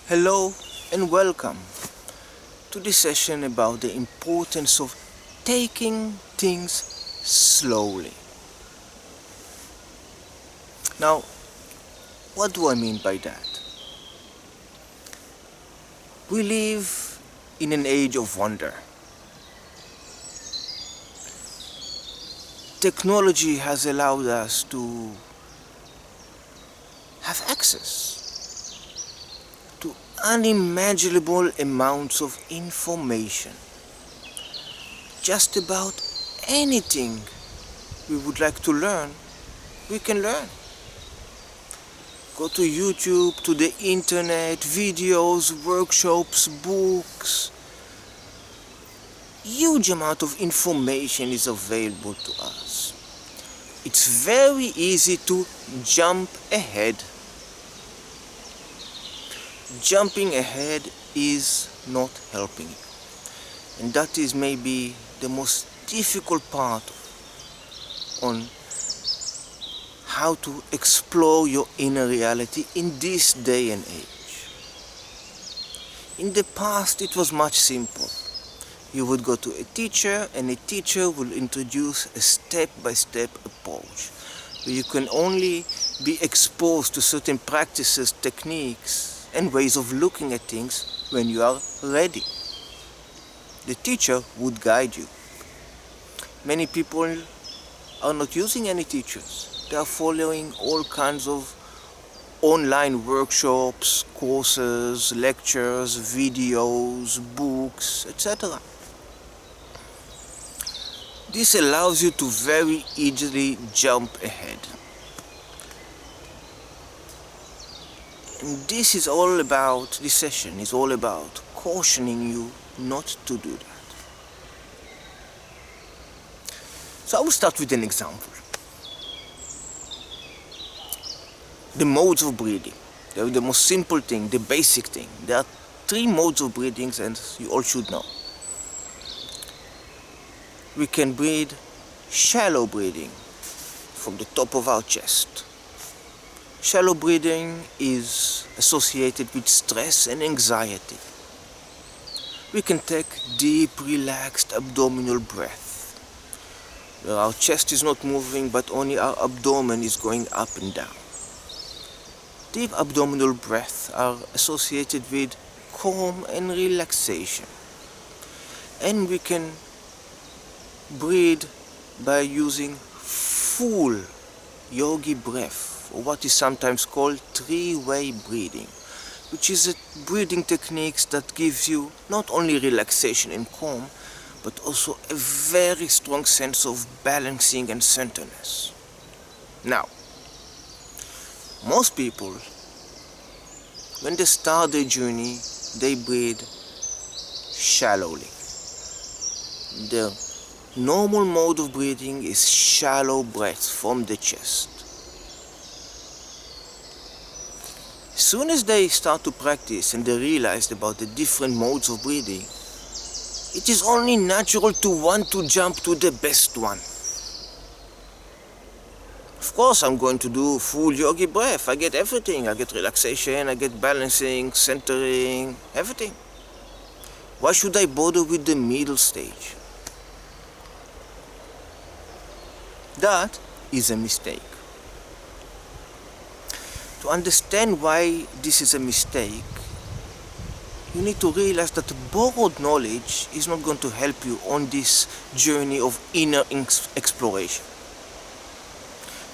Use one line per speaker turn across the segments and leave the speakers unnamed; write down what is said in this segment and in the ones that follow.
Hello and welcome to this session about the importance of taking things slowly. Now, what do I mean by that? We live in an age of wonder. Technology has allowed us to have access to unimaginable amounts of information. Just about anything we would like to learn, we can learn. Go to YouTube, to the internet, videos, workshops, books. Huge amount of information is available to us. It's very easy to jump ahead. Jumping ahead is not helping you. And that is maybe the most difficult part on how to explore your inner reality in this day and age. In the past it was much simpler. You would go to a teacher and a teacher will introduce a step-by-step approach where you can only be exposed to certain practices, techniques and ways of looking at things when you are ready. The teacher would guide you. Many people are not using any teachers. They are following all kinds of online workshops, courses, lectures, videos, books, etc. This allows you to very easily jump ahead. And this session is all about cautioning you not to do that. So I will start with an example. The modes of breathing. They're the most simple thing, the basic thing. There are 3 modes of breathing, and you all should know. We can breathe shallow breathing from the top of our chest. Shallow breathing is associated with stress and anxiety. We can take deep, relaxed abdominal breath, where our chest is not moving, but only our abdomen is going up and down. Deep abdominal breaths are associated with calm and relaxation. And we can breathe by using full yogi breath, or what is sometimes called 3-way breathing, which is a breathing technique that gives you not only relaxation and calm, but also a very strong sense of balancing and centeredness. Now, most people, when they start their journey, they breathe shallowly. The normal mode of breathing is shallow breaths from the chest. As soon as they start to practice and they realize about the different modes of breathing, it is only natural to want to jump to the best one. Of course, I'm going to do full yogi breath. I get everything. I get relaxation, I get balancing, centering, everything. Why should I bother with the middle stage? That is a mistake. To understand why this is a mistake, you need to realize that borrowed knowledge is not going to help you on this journey of inner exploration.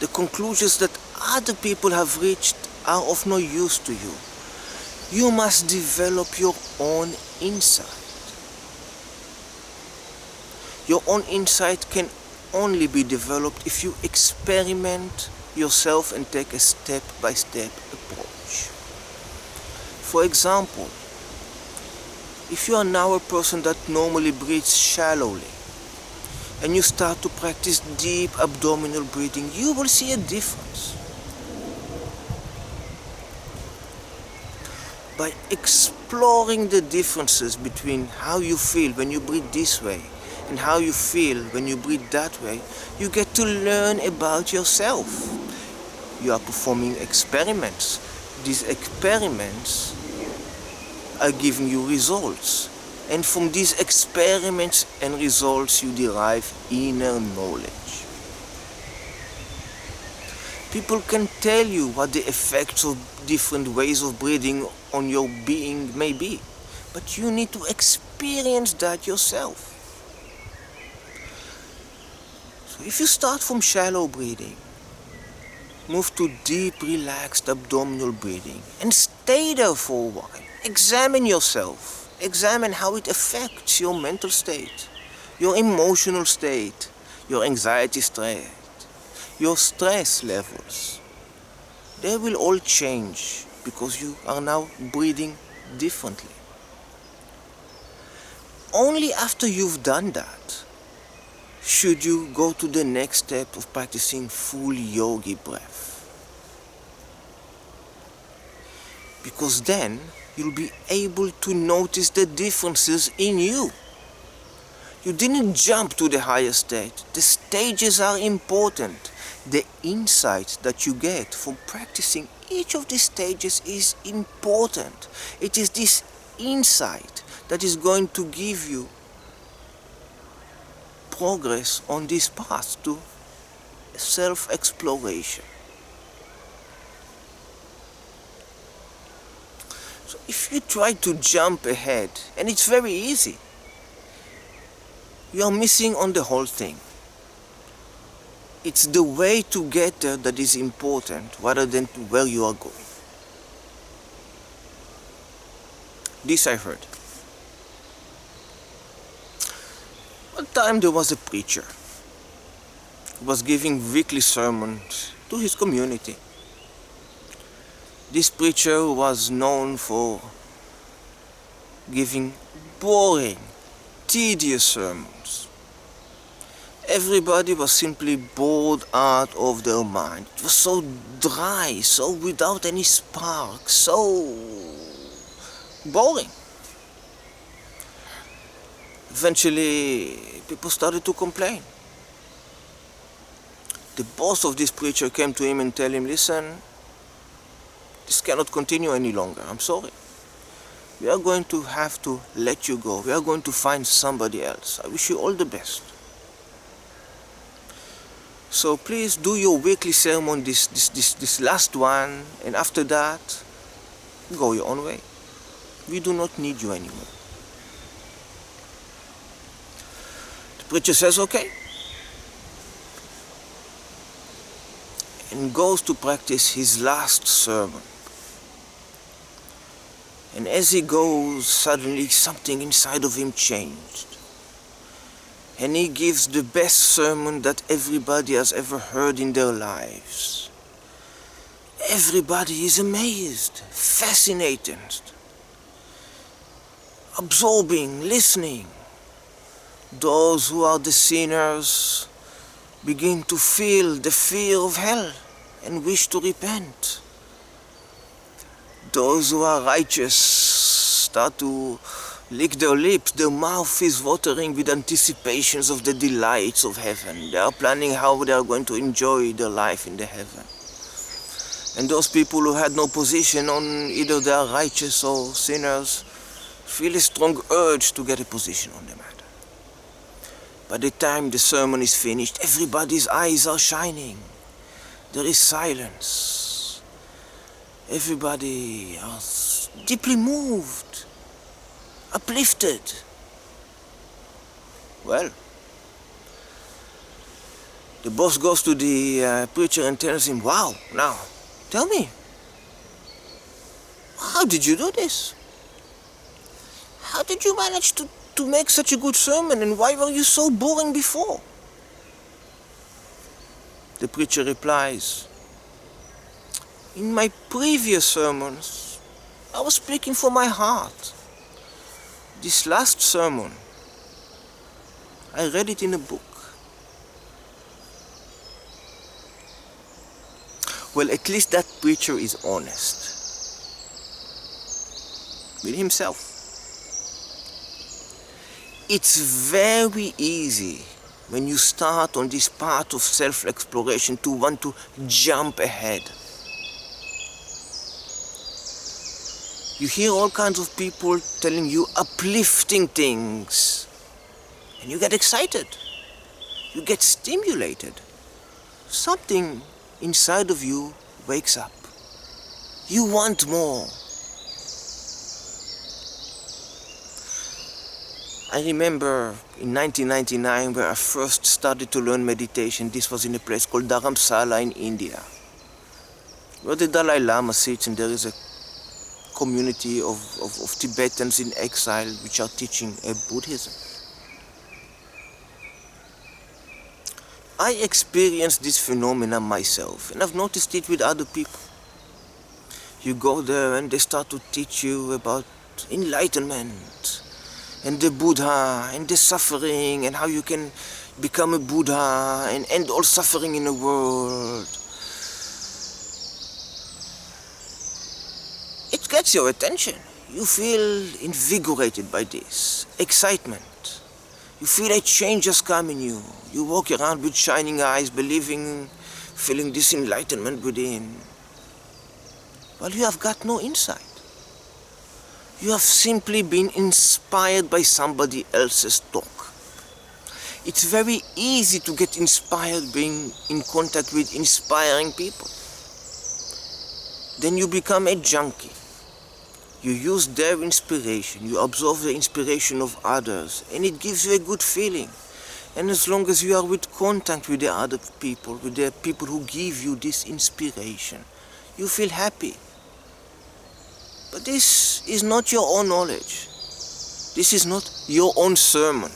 The conclusions that other people have reached are of no use to you. You must develop your own insight. Your own insight can only be developed if you experiment yourself and take a step-by-step approach. For example, if you are now a person that normally breathes shallowly and you start to practice deep abdominal breathing, you will see a difference. By exploring the differences between how you feel when you breathe this way and how you feel when you breathe that way, you get to learn about yourself. You are performing experiments. These experiments are giving you results. And from these experiments and results, you derive inner knowledge. People can tell you what the effects of different ways of breathing on your being may be, but you need to experience that yourself. So if you start from shallow breathing, move to deep, relaxed abdominal breathing and stay there for a while. Examine yourself. Examine how it affects your mental state, your emotional state, your anxiety state, your stress levels. They will all change because you are now breathing differently. Only after you've done that should you go to the next step of practicing full yogi breath. Because then you'll be able to notice the differences in you. You didn't jump to the higher state. The stages are important. The insight that you get from practicing each of these stages is important. It is this insight that is going to give you progress on this path to self-exploration. So if you try to jump ahead, and it's very easy, you are missing on the whole thing. It's the way to get there that is important rather than to where you are going. This I heard. One time there was a preacher who was giving weekly sermons to his community. This preacher was known for giving boring, tedious sermons. Everybody was simply bored out of their mind. It was so dry, so without any spark, so boring. Eventually, people started to complain. The boss of this preacher came to him and told him, "Listen, this cannot continue any longer. I'm sorry. We are going to have to let you go. We are going to find somebody else. I wish you all the best. So please do your weekly sermon, this last one, and after that, go your own way. We do not need you anymore." The preacher says, "Okay," and goes to practice his last sermon. And as he goes, suddenly something inside of him changed. And he gives the best sermon that everybody has ever heard in their lives. Everybody is amazed, fascinated, absorbing, listening. Those who are the sinners begin to feel the fear of hell and wish to repent. Those who are righteous start to lick their lips. Their mouth is watering with anticipations of the delights of heaven. They are planning how they are going to enjoy their life in the heaven. And those people who had no position on either they are righteous or sinners feel a strong urge to get a position on the matter. By the time the sermon is finished, everybody's eyes are shining. There is silence. Everybody is deeply moved, uplifted. Well, the boss goes to the preacher and tells him, "Wow, now, tell me, how did you do this? How did you manage to make such a good sermon, and why were you so boring before?" The preacher replies, "In my previous sermons, I was speaking from my heart. This last sermon, I read it in a book." Well, at least that preacher is honest with himself. It's very easy when you start on this path of self-exploration to want to jump ahead. You hear all kinds of people telling you uplifting things, and you get excited. You get stimulated. Something inside of you wakes up. You want more. I remember in 1999 where I first started to learn meditation. This was in a place called Dharamsala in India, where the Dalai Lama sits, and there is a community of Tibetans in exile which are teaching Buddhism. I experienced this phenomena myself, and I've noticed it with other people. You go there and they start to teach you about enlightenment and the Buddha and the suffering and how you can become a Buddha and end all suffering in the world. It gets your attention. You feel invigorated by this excitement. You feel a change has come in you. You walk around with shining eyes, believing, feeling this enlightenment within. Well, you have got no insight. You have simply been inspired by somebody else's talk. It's very easy to get inspired being in contact with inspiring people. Then you become a junkie. You use their inspiration, you absorb the inspiration of others, and it gives you a good feeling. And as long as you are with contact with the other people, with the people who give you this inspiration, you feel happy. But this is not your own knowledge. This is not your own sermon.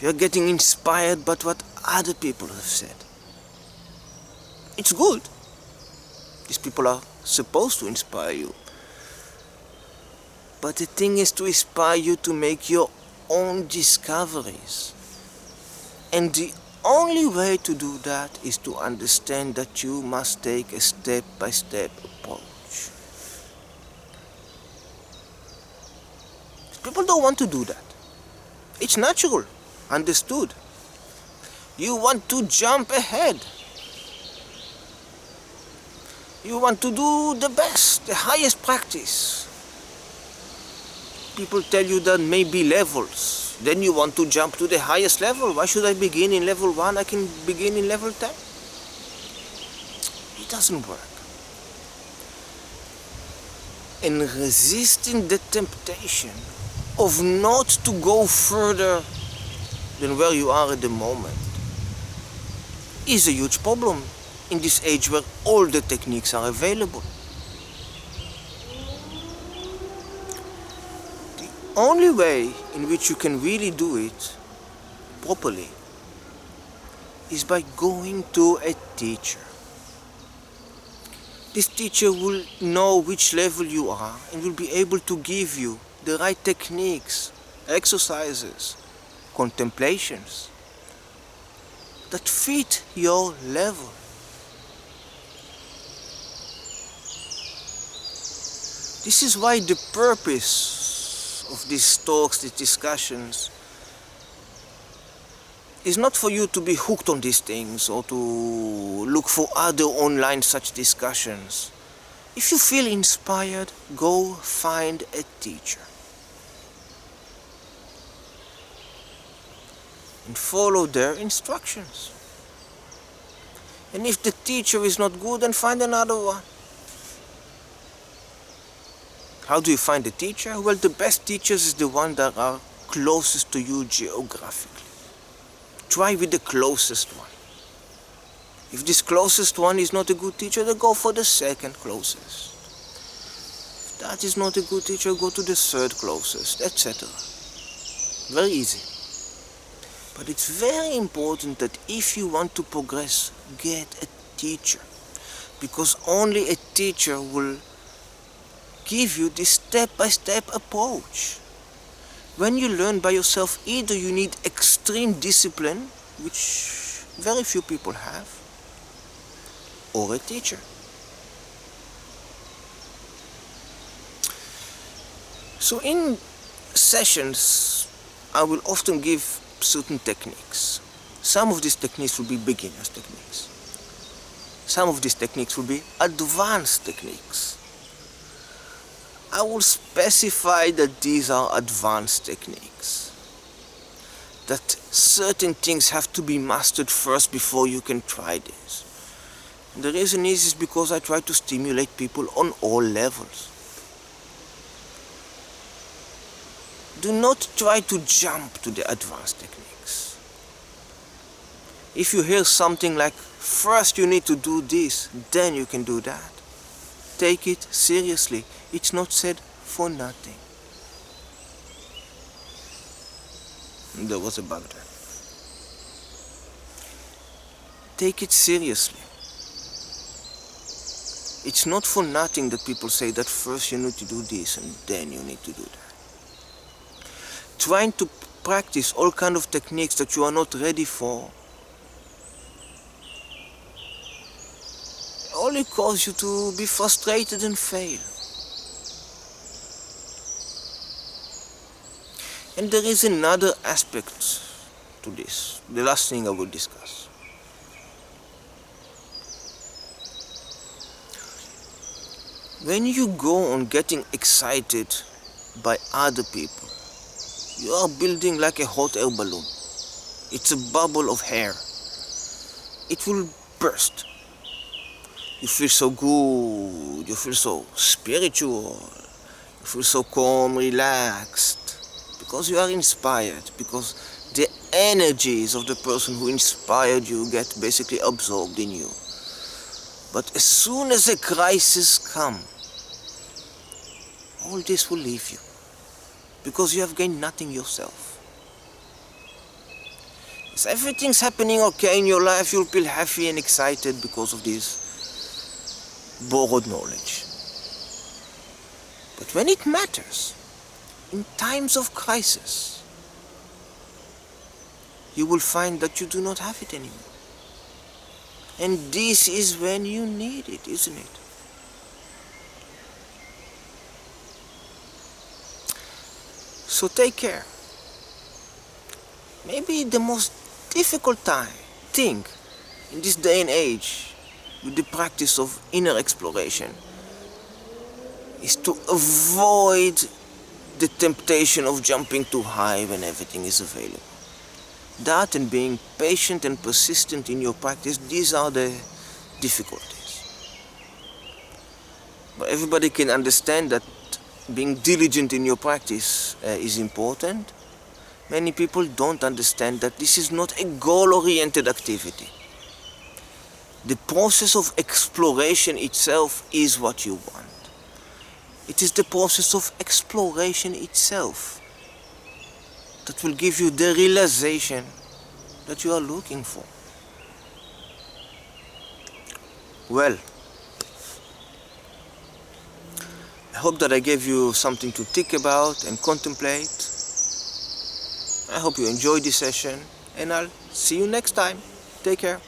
You are getting inspired by what other people have said. It's good. These people are supposed to inspire you. But the thing is to inspire you to make your own discoveries. And the only way to do that is to understand that you must take a step-by-step approach. People don't want to do that. It's natural, understood. You want to jump ahead. You want to do the best, the highest practice. People tell you there may be levels. Then you want to jump to the highest level. Why should I begin in level 1? I can begin in level 10. It doesn't work. And resisting the temptation of not to go further than where you are at the moment is a huge problem in this age where all the techniques are available. The only way in which you can really do it properly is by going to a teacher. This teacher will know which level you are and will be able to give you the right techniques, exercises, contemplations that fit your level. This is why the purpose of these talks, these discussions, is not for you to be hooked on these things or to look for other online such discussions. If you feel inspired, go find a teacher. And follow their instructions. And if the teacher is not good, then find another one. How do you find a teacher? Well, the best teachers is the ones that are closest to you geographically. Try with the closest one. If this closest one is not a good teacher, then go for the second closest. If that is not a good teacher, go to the third closest, etc. Very easy. But it's very important that if you want to progress, get a teacher. Because only a teacher will give you this step-by-step approach. When you learn by yourself, either you need extreme discipline, which very few people have, or a teacher. So in sessions, I will often give certain techniques. Some of these techniques will be beginner's techniques. Some of these techniques will be advanced techniques. I will specify that these are advanced techniques. That certain things have to be mastered first before you can try this. And the reason is because I try to stimulate people on all levels. Do not try to jump to the advanced techniques. If you hear something like, first you need to do this, then you can do that, take it seriously. It's not said for nothing. There was a bug there. Take it seriously. It's not for nothing that people say that first you need to do this and then you need to do that. Trying to practice all kinds of techniques that you are not ready for only cause you to be frustrated and fail. And there is another aspect to this, the last thing I will discuss. When you go on getting excited by other people, you are building like a hot air balloon. It's a bubble of air. It will burst. You feel so good, you feel so spiritual, you feel so calm, relaxed, because you are inspired, because the energies of the person who inspired you get basically absorbed in you. But as soon as a crisis comes, all this will leave you, because you have gained nothing yourself. If everything's happening okay in your life, you'll feel happy and excited because of this borrowed knowledge. But when it matters, in times of crisis, you will find that you do not have it anymore. And this is when you need it, isn't it? So take care. Maybe the most difficult thing in this day and age with the practice of inner exploration is to avoid the temptation of jumping too high when everything is available. That and being patient and persistent in your practice, these are the difficulties. But everybody can understand that being diligent in your practice is important. Many people don't understand that this is not a goal-oriented activity. The process of exploration itself is what you want. It is the process of exploration itself that will give you the realization that you are looking for. Well, I hope that I gave you something to think about and contemplate. I hope you enjoyed this session, and I'll see you next time. Take care.